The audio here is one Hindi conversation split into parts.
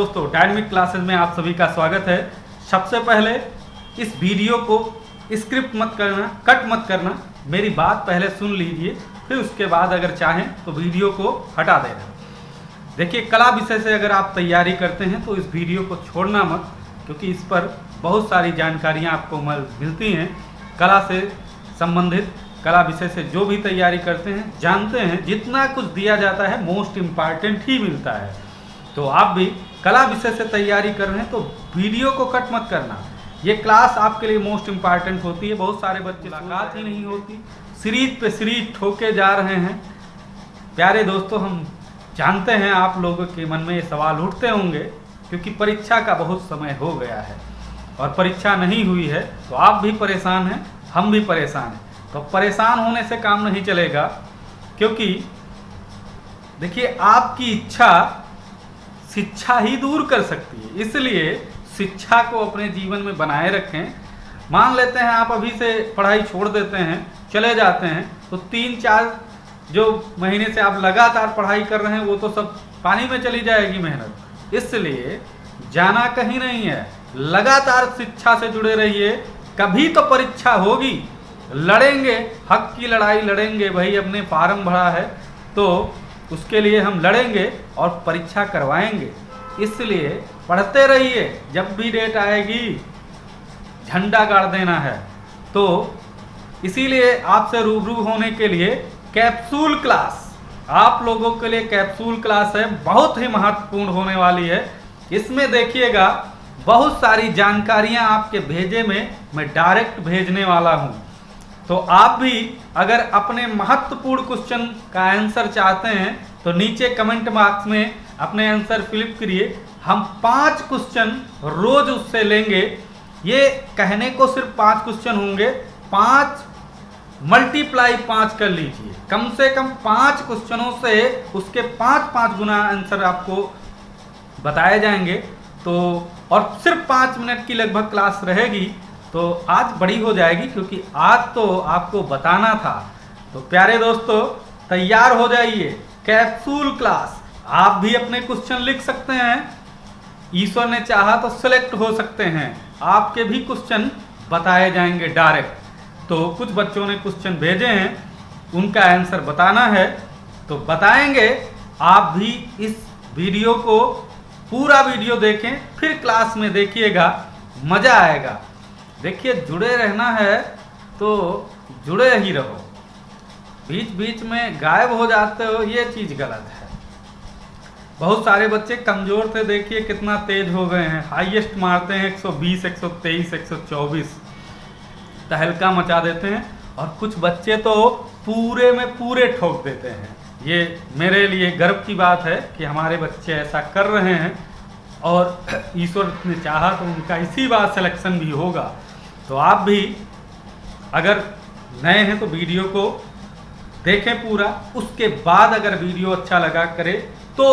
दोस्तों, डायनेमिक क्लासेस में आप सभी का स्वागत है। सबसे पहले इस वीडियो को स्क्रिप्ट मत करना, कट मत करना, मेरी बात पहले सुन लीजिए, फिर उसके बाद अगर चाहें तो वीडियो को हटा देना। देखिए, कला विषय से अगर आप तैयारी करते हैं तो इस वीडियो को छोड़ना मत, क्योंकि इस पर बहुत सारी जानकारियाँ आपको मिलती हैं। कला से संबंधित, कला विषय से जो भी तैयारी करते हैं जानते हैं, जितना कुछ दिया जाता है मोस्ट इम्पॉर्टेंट ही मिलता है। तो आप भी कला विषय से तैयारी कर रहे हैं तो वीडियो को कट मत करना। ये क्लास आपके लिए मोस्ट इम्पॉर्टेंट होती है। बहुत सारे बच्चे मुलाकात ही नहीं होती, सीरीज पे सीरीज ठोके जा रहे हैं। प्यारे दोस्तों, हम जानते हैं आप लोगों के मन में ये सवाल उठते होंगे, क्योंकि परीक्षा का बहुत समय हो गया है और परीक्षा नहीं हुई है तो आप भी परेशान हैं, हम भी परेशान हैं। तो परेशान होने से काम नहीं चलेगा, क्योंकि देखिए, आपकी इच्छा शिक्षा ही दूर कर सकती है। इसलिए शिक्षा को अपने जीवन में बनाए रखें। मान लेते हैं आप अभी से पढ़ाई छोड़ देते हैं, चले जाते हैं, तो 3-4 जो महीने से आप लगातार पढ़ाई कर रहे हैं वो तो सब पानी में चली जाएगी मेहनत। इसलिए जाना कहीं नहीं है, लगातार शिक्षा से जुड़े रहिए। कभी तो परीक्षा होगी, लड़ेंगे, हक की लड़ाई लड़ेंगे। भाई, अपने फार्म भरा है तो उसके लिए हम लड़ेंगे और परीक्षा करवाएंगे। इसलिए पढ़ते रहिए, जब भी डेट आएगी झंडा गाड़ देना है। तो इसीलिए आपसे रूबरू होने के लिए कैप्सूल क्लास, आप लोगों के लिए कैप्सूल क्लास है, बहुत ही महत्वपूर्ण होने वाली है। इसमें देखिएगा, बहुत सारी जानकारियां आपके भेजे में मैं डायरेक्ट भेजने वाला हूं। तो आप भी अगर अपने महत्वपूर्ण क्वेश्चन का आंसर चाहते हैं तो नीचे कमेंट बॉक्स में अपने आंसर फिल करिए। हम 5 क्वेश्चन रोज उससे लेंगे। ये कहने को सिर्फ 5 क्वेश्चन होंगे, 5 मल्टीप्लाई 5 कर लीजिए। कम से कम 5 क्वेश्चनों से उसके 5-5 गुना आंसर आपको बताए जाएंगे। तो और सिर्फ 5 मिनट की लगभग क्लास रहेगी, तो आज बड़ी हो जाएगी, क्योंकि आज तो आपको बताना था। तो प्यारे दोस्तों, तैयार हो जाइए। कैप्सूल क्लास, आप भी अपने क्वेश्चन लिख सकते हैं। ईश्वर ने चाहा तो सिलेक्ट हो सकते हैं, आपके भी क्वेश्चन बताए जाएंगे डायरेक्ट। तो कुछ बच्चों ने क्वेश्चन भेजे हैं, उनका आंसर बताना है तो बताएंगे। आप भी इस वीडियो को पूरा वीडियो देखें, फिर क्लास में देखिएगा, मज़ा आएगा। देखिए, जुड़े रहना है तो जुड़े ही रहो, बीच बीच में गायब हो जाते हो, ये चीज़ गलत है। बहुत सारे बच्चे कमज़ोर थे, देखिए कितना तेज हो गए हैं। हाईएस्ट मारते हैं 120, 123, 124, तहलका मचा देते हैं। और कुछ बच्चे तो पूरे में पूरे ठोक देते हैं। ये मेरे लिए गर्व की बात है कि हमारे बच्चे ऐसा कर रहे हैं, और ईश्वर ने चाहा तो उनका इसी बार सिलेक्शन भी होगा। तो आप भी अगर नए हैं तो वीडियो को देखें पूरा, उसके बाद अगर वीडियो अच्छा लगा करें तो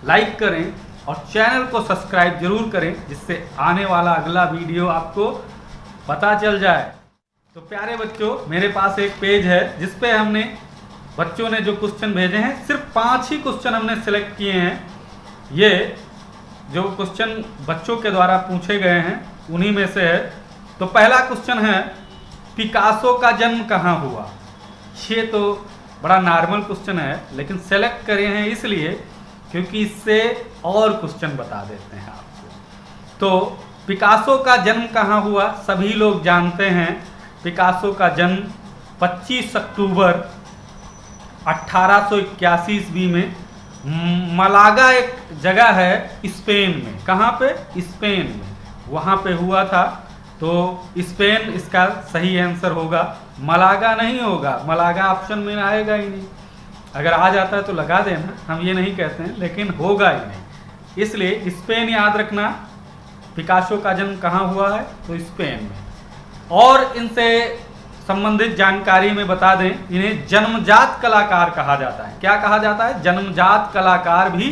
लाइक करें और चैनल को सब्सक्राइब जरूर करें, जिससे आने वाला अगला वीडियो आपको पता चल जाए। तो प्यारे बच्चों, मेरे पास एक पेज है जिस पे हमने बच्चों ने जो क्वेश्चन भेजे हैं, सिर्फ 5 ही क्वेश्चन हमने सेलेक्ट किए हैं। ये जो क्वेश्चन बच्चों के द्वारा पूछे गए हैं उन्हीं में से है। तो पहला क्वेश्चन है, पिकासो का जन्म कहाँ हुआ? ये तो बड़ा नॉर्मल क्वेश्चन है, लेकिन सेलेक्ट करे हैं इसलिए क्योंकि इससे और क्वेश्चन बता देते हैं आपको। तो पिकासो का जन्म कहाँ हुआ? सभी लोग जानते हैं, पिकासो का जन्म 25 अक्टूबर 1881 ईस्वी में मलागा एक जगह है स्पेन में। कहाँ पे? स्पेन में, वहाँ पे हुआ था। तो स्पेन इसका सही आंसर होगा, मलागा नहीं होगा। मलागा ऑप्शन में आएगा ही नहीं, अगर आ जाता है तो लगा देना, हम ये नहीं कहते हैं, लेकिन होगा ही नहीं। इसलिए स्पेन याद रखना। पिकासो का जन्म कहाँ हुआ है? तो स्पेन में। और इनसे संबंधित जानकारी में बता दें, इन्हें जन्मजात कलाकार कहा जाता है। क्या कहा जाता है? जन्मजात कलाकार भी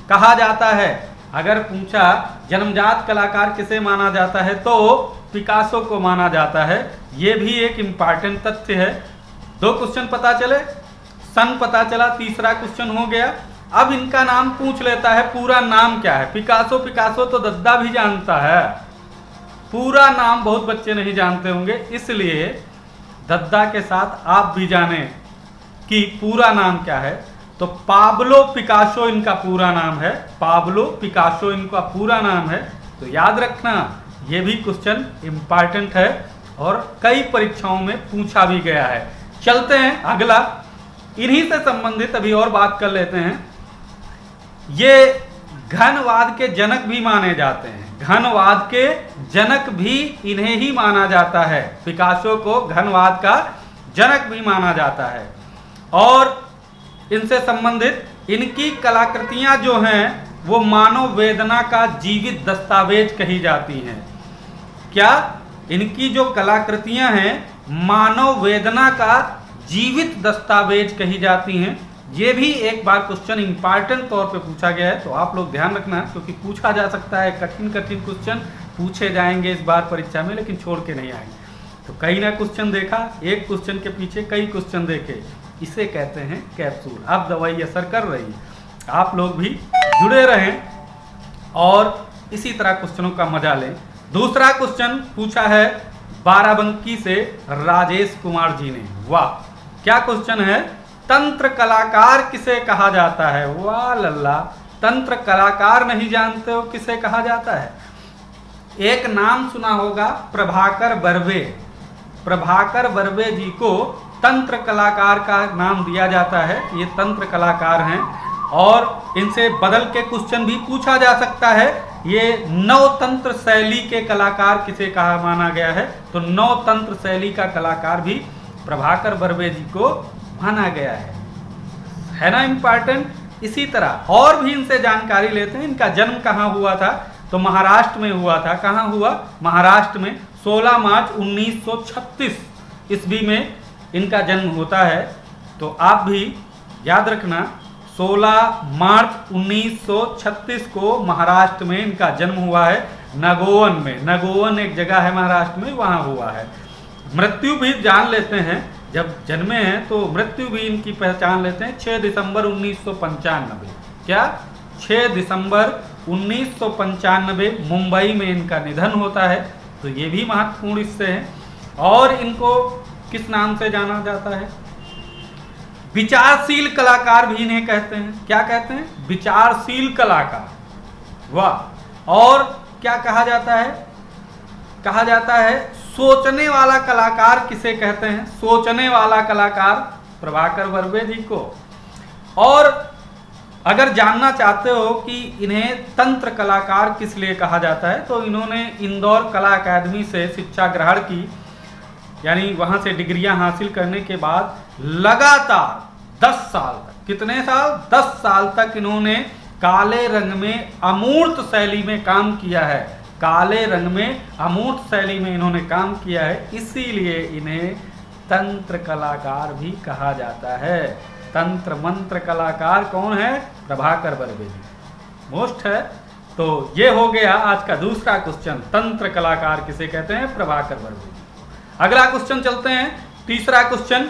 कहा जाता है। अगर पूछा जन्मजात कलाकार किसे माना जाता है, तो पिकासो को माना जाता है। ये भी एक इम्पॉर्टेंट तथ्य है। 2 क्वेश्चन पता चले, सन पता चला, तीसरा क्वेश्चन हो गया अब इनका नाम पूछ लेता है, पूरा नाम क्या है। पिकासो पिकासो तो दद्दा भी जानता है, पूरा नाम बहुत बच्चे नहीं जानते होंगे, इसलिए दद्दा के साथ आप भी जाने कि पूरा नाम क्या है। तो पाब्लो पिकासो इनका पूरा नाम है, पाब्लो पिकासो इनका पूरा नाम है। तो याद रखना, ये भी क्वेश्चन इंपॉर्टेंट है और कई परीक्षाओं में पूछा भी गया है। चलते हैं अगला, इन्हीं से संबंधित अभी और बात कर लेते हैं। ये घनवाद के जनक भी माने जाते हैं, घनवाद के जनक भी इन्हें ही माना जाता है। पिकासो को घनवाद का जनक भी माना जाता है और इनसे संबंधित इनकी कलाकृतियां जो हैं वो मानव वेदना का जीवित दस्तावेज कही जाती हैं। क्या? इनकी जो कलाकृतियां हैं मानव वेदना का जीवित दस्तावेज कही जाती हैं। ये भी एक बार क्वेश्चन इंपॉर्टेंट तौर पे पूछा गया है, तो आप लोग ध्यान रखना, क्योंकि पूछा जा सकता है, कठिन कठिन क्वेश्चन पूछे जाएंगे इस बार परीक्षा में, लेकिन छोड़ के नहीं आएंगे। तो कई ना क्वेश्चन देखा, एक क्वेश्चन के पीछे कई क्वेश्चन देखे, इसे कहते हैं कैप्सूल। अब दवाई असर कर रही है, आप लोग भी जुड़े रहें और इसी तरह क्वेश्चनों का मजा लें। दूसरा क्वेश्चन पूछा है बाराबंकी से राजेश कुमार जी ने। वाह, क्या क्वेश्चन है? तंत्र कलाकार किसे कहा जाता है? वाह लल्ला, तंत्र कलाकार नहीं जानते हो किसे कहा जाता है? एक नाम सुना होगा, प्रभाकर बर्वे। प्रभाकर बर्वे जी को तंत्र कलाकार का नाम दिया जाता है। ये तंत्र कलाकार हैं और इनसे बदल के क्वेश्चन भी पूछा जा सकता है। ये नवतंत्र शैली के कलाकार किसे कहा माना गया है? तो नवतंत्र शैली का कलाकार भी प्रभाकर बर्वे जी को माना गया है ना इम्पॉर्टेंट। इसी तरह और भी इनसे जानकारी लेते हैं। इनका जन्म कहाँ हुआ था? तो महाराष्ट्र में हुआ था। कहाँ हुआ? महाराष्ट्र में 16 मार्च 1936 ईस्वी में इनका जन्म होता है। तो आप भी याद रखना, 16 मार्च 1936 को महाराष्ट्र में इनका जन्म हुआ है, नगोवन में। नगोवन एक जगह है महाराष्ट्र में, वहाँ हुआ है। मृत्यु भी जान लेते हैं, जब जन्मे हैं तो मृत्यु भी इनकी पहचान लेते हैं, 6 दिसंबर 1995। क्या? 6 दिसंबर 1995 मुंबई में इनका निधन होता है। तो ये भी महत्वपूर्ण इससे है। और इनको किस नाम से जाना जाता है? विचारशील कलाकार भी इन्हें कहते हैं। क्या कहते हैं? विचारशील कलाकार। वाह। और क्या कहा जाता है? कहा जाता है सोचने वाला कलाकार किसे कहते हैं? सोचने वाला कलाकार प्रभाकर बर्वे जी को। और अगर जानना चाहते हो कि इन्हें तंत्र कलाकार किस लिए कहा जाता है, तो इन्होंने इंदौर कला अकादमी से शिक्षा ग्रहण की, यानी वहां से डिग्रियां हासिल करने के बाद लगातार 10 साल तक, कितने साल? 10 साल तक इन्होंने काले रंग में अमूर्त शैली में काम किया है। काले रंग में अमूर्त शैली में इन्होंने काम किया है, इसीलिए इन्हें तंत्र कलाकार भी कहा जाता है। तंत्र मंत्र कलाकार कौन है? प्रभाकर बर्वे जी मोस्ट है। तो ये हो गया आज का दूसरा क्वेश्चन, तंत्र कलाकार किसे कहते हैं? प्रभाकर बर्वे जी। अगला क्वेश्चन चलते हैं, तीसरा क्वेश्चन।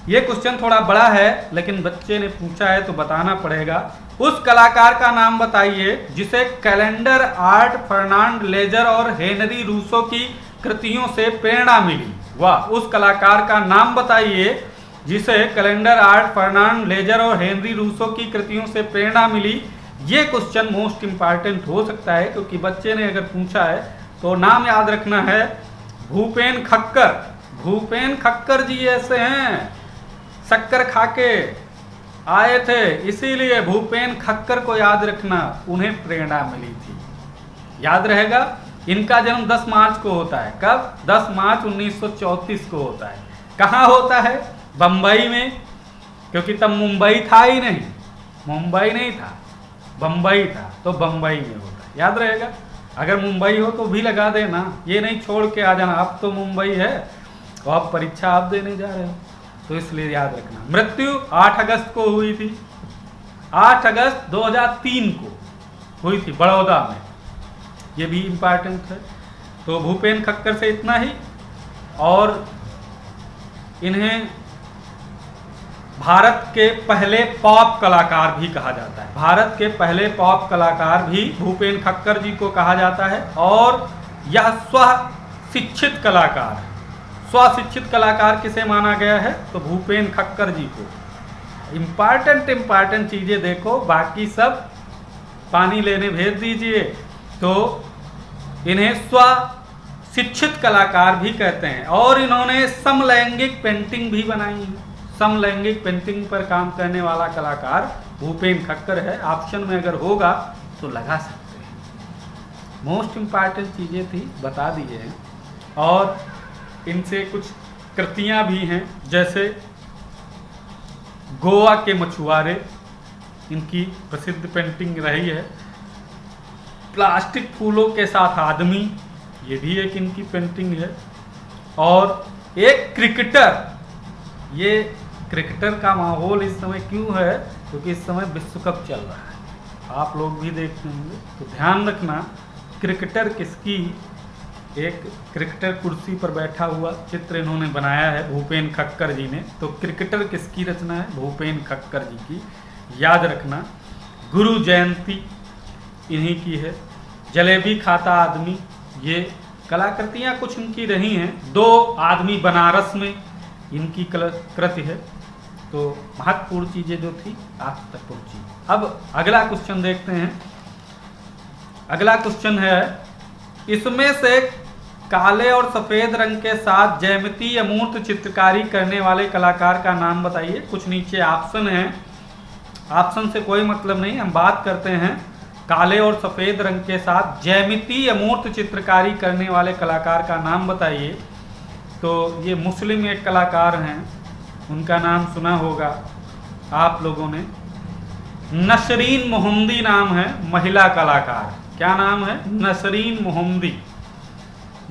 ये क्वेश्चन थोड़ा बड़ा है, लेकिन बच्चे ने पूछा है तो बताना पड़ेगा। उस कलाकार का नाम बताइए जिसे कैलेंडर आर्ट, फर्नांड लेजर और हेनरी रूसो की कृतियों से प्रेरणा मिली। वाह। उस कलाकार का नाम बताइए जिसे कैलेंडर आर्ट, फर्नांड लेजर और हेनरी रूसो की कृतियों से प्रेरणा मिली। ये क्वेश्चन मोस्ट इंपॉर्टेंट हो सकता है, क्योंकि बच्चे ने अगर पूछा है तो नाम याद रखना है, भूपेन खक्कर। भूपेन खक्कर जी ऐसे हैं, शक्कर खाके आए थे, इसीलिए भूपेन खक्कर को याद रखना, उन्हें प्रेरणा मिली थी। याद रहेगा। इनका जन्म 10 मार्च को होता है। कब? 10 मार्च 1934 को होता है। कहाँ होता है? बम्बई में, क्योंकि तब मुंबई था ही नहीं, मुंबई नहीं था, बम्बई था, तो बम्बई में होता है। याद रहेगा। अगर मुंबई हो तो भी लगा देना, ये नहीं छोड़ के आ जाना अब तो मुंबई है और अब परीक्षा आप देने जा रहे हो, तो इसलिए याद रखना। मृत्यु 8 अगस्त को हुई थी, 8 अगस्त 2003 को हुई थी बड़ौदा में। ये भी इम्पॉर्टेंट है। तो भूपेन खक्कर से इतना ही। और इन्हें भारत के पहले पॉप कलाकार भी कहा जाता है। भारत के पहले पॉप कलाकार भी भूपेन खक्कर जी को कहा जाता है। और यह स्वशिक्षित कलाकार, स्वशिक्षित कलाकार किसे माना गया है? तो भूपेन खक्कर जी को। इम्पॉर्टेंट चीज़ें देखो, बाकी सब पानी लेने भेज दीजिए। तो इन्हें स्वशिक्षित कलाकार भी कहते हैं। और इन्होंने समलैंगिक पेंटिंग भी बनाई है। समलैंगिक पेंटिंग पर काम करने वाला कलाकार भूपेन खक्कर है। ऑप्शन में अगर होगा तो लगा सकते हैं। मोस्ट इम्पॉर्टेंट चीज़ें थी, बता दिए हैं। और इनसे कुछ कृतियाँ भी हैं, जैसे गोवा के मछुआरे, इनकी प्रसिद्ध पेंटिंग रही है। प्लास्टिक फूलों के साथ आदमी, ये भी एक इनकी पेंटिंग है। और एक क्रिकेटर, ये क्रिकेटर का माहौल इस समय क्यों है? क्योंकि इस समय विश्व कप चल रहा है, आप लोग भी देखते होंगे। तो ध्यान रखना, क्रिकेटर किसकी, एक क्रिकेटर कुर्सी पर बैठा हुआ चित्र इन्होंने बनाया है भूपेन खक्कर जी ने। तो क्रिकेटर किसकी रचना है? भूपेन खक्कर जी की, याद रखना। गुरु जयंती इन्हीं की है। जलेबी खाता आदमी, ये कलाकृतियाँ कुछ इनकी रही हैं। दो आदमी बनारस में इनकी कृति है। तो महत्वपूर्ण चीज़ें जो थी आज तक पहुँची। अब अगला क्वेश्चन देखते हैं। अगला क्वेश्चन है, इसमें से काले और सफ़ेद रंग के साथ ज्यामितीय अमूर्त चित्रकारी करने वाले कलाकार का नाम बताइए। कुछ नीचे ऑप्शन है, ऑप्शन से कोई मतलब नहीं, हम बात करते हैं काले और सफ़ेद रंग के साथ ज्यामितीय अमूर्त चित्रकारी करने वाले कलाकार का नाम बताइए। तो ये मुस्लिम एक कलाकार हैं, उनका नाम सुना होगा आप लोगों ने। नसरीन मोहम्मदी नाम है, महिला कलाकार। क्या नाम है? नसरीन मोहम्मदी।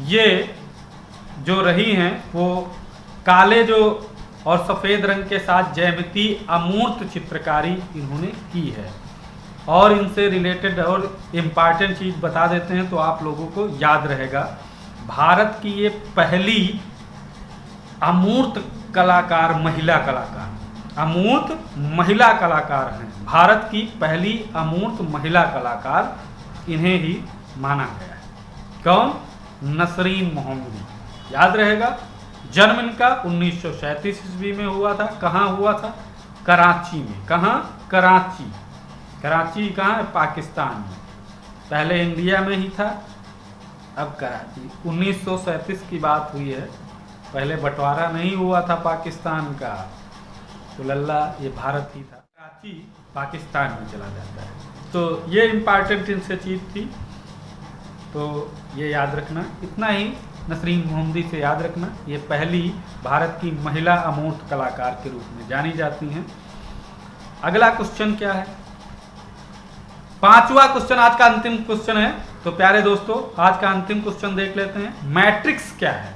ये जो रही हैं वो काले जो और सफ़ेद रंग के साथ ज्यामितीय अमूर्त चित्रकारी इन्होंने की है। और इनसे रिलेटेड और इम्पॉर्टेंट चीज़ बता देते हैं तो आप लोगों को याद रहेगा। भारत की ये पहली अमूर्त कलाकार, महिला कलाकार, अमूर्त महिला कलाकार हैं। भारत की पहली अमूर्त महिला कलाकार इन्हें ही माना गया है। कौन? नसरीन मोहम्मदी। याद रहेगा। जन्म इनका 1937 ईस्वी में हुआ था। कहाँ हुआ था? कराची में। कहाँ? कराची। कराची कहाँ है? पाकिस्तान में। पहले इंडिया में ही था, अब कराची। 1937 की बात हुई है, पहले बंटवारा नहीं हुआ था पाकिस्तान का। तो लल्ला ये भारत ही था, कराची पाकिस्तान में चला जाता है। तो ये इम्पॉर्टेंट इनसे चीज़ थी, तो ये याद रखना। इतना ही नसरीन मोहम्मदी से याद रखना। ये पहली भारत की महिला अमूर्त कलाकार के रूप में जानी जाती हैं। अगला क्वेश्चन क्या है? पांचवा क्वेश्चन आज का अंतिम क्वेश्चन है। तो प्यारे दोस्तों, आज का अंतिम क्वेश्चन देख लेते हैं। मैट्रिक्स क्या है?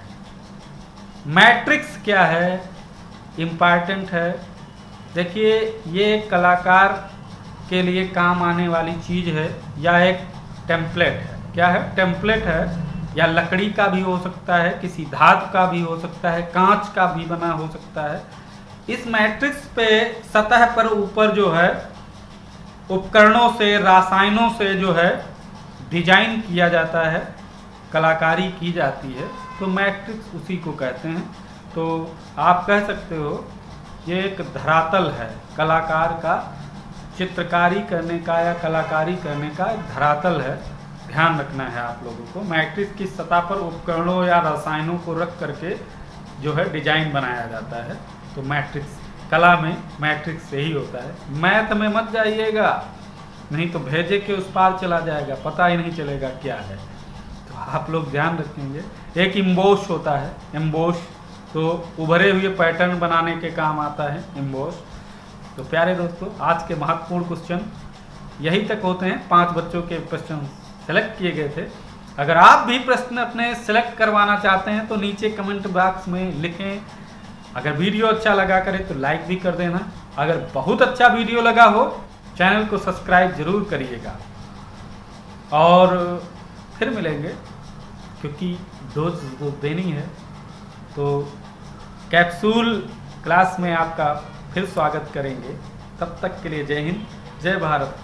मैट्रिक्स क्या है? इम्पॉर्टेंट है। देखिए, ये एक कलाकार के लिए काम आने वाली चीज़ है या एक टेम्पलेट है। क्या है? टेम्पलेट है। या लकड़ी का भी हो सकता है, किसी धातु का भी हो सकता है, कांच का भी बना हो सकता है। इस मैट्रिक्स पे सतह पर ऊपर जो है उपकरणों से, रसायनों से जो है डिजाइन किया जाता है, कलाकारी की जाती है। तो मैट्रिक्स उसी को कहते हैं। तो आप कह सकते हो ये एक धरातल है कलाकार का, चित्रकारी करने का या कलाकारी करने का एक धरातल है। ध्यान रखना है आप लोगों को। मैट्रिक्स की सतह पर उपकरणों या रसायनों को रख करके जो है डिजाइन बनाया जाता है। तो मैट्रिक्स, कला में मैट्रिक्स से ही होता है। मैथ में मत जाइएगा, नहीं तो भेजे के उस पार चला जाएगा, पता ही नहीं चलेगा क्या है। तो आप लोग ध्यान रखेंगे। एक इम्बोस होता है, एम्बोस, तो उभरे हुए पैटर्न बनाने के काम आता है एम्बोस। तो प्यारे दोस्तों, आज के महत्वपूर्ण क्वेश्चन यही तक होते हैं। 5 बच्चों के प्रश्न सेलेक्ट किए गए थे। अगर आप भी प्रश्न अपने सेलेक्ट करवाना चाहते हैं तो नीचे कमेंट बॉक्स में लिखें। अगर वीडियो अच्छा लगा करे तो लाइक भी कर देना। अगर बहुत अच्छा वीडियो लगा हो चैनल को सब्सक्राइब जरूर करिएगा। और फिर मिलेंगे, क्योंकि डोज देनी है। तो कैप्सूल क्लास में आपका फिर स्वागत करेंगे। तब तक के लिए जय हिंद, जय भारत।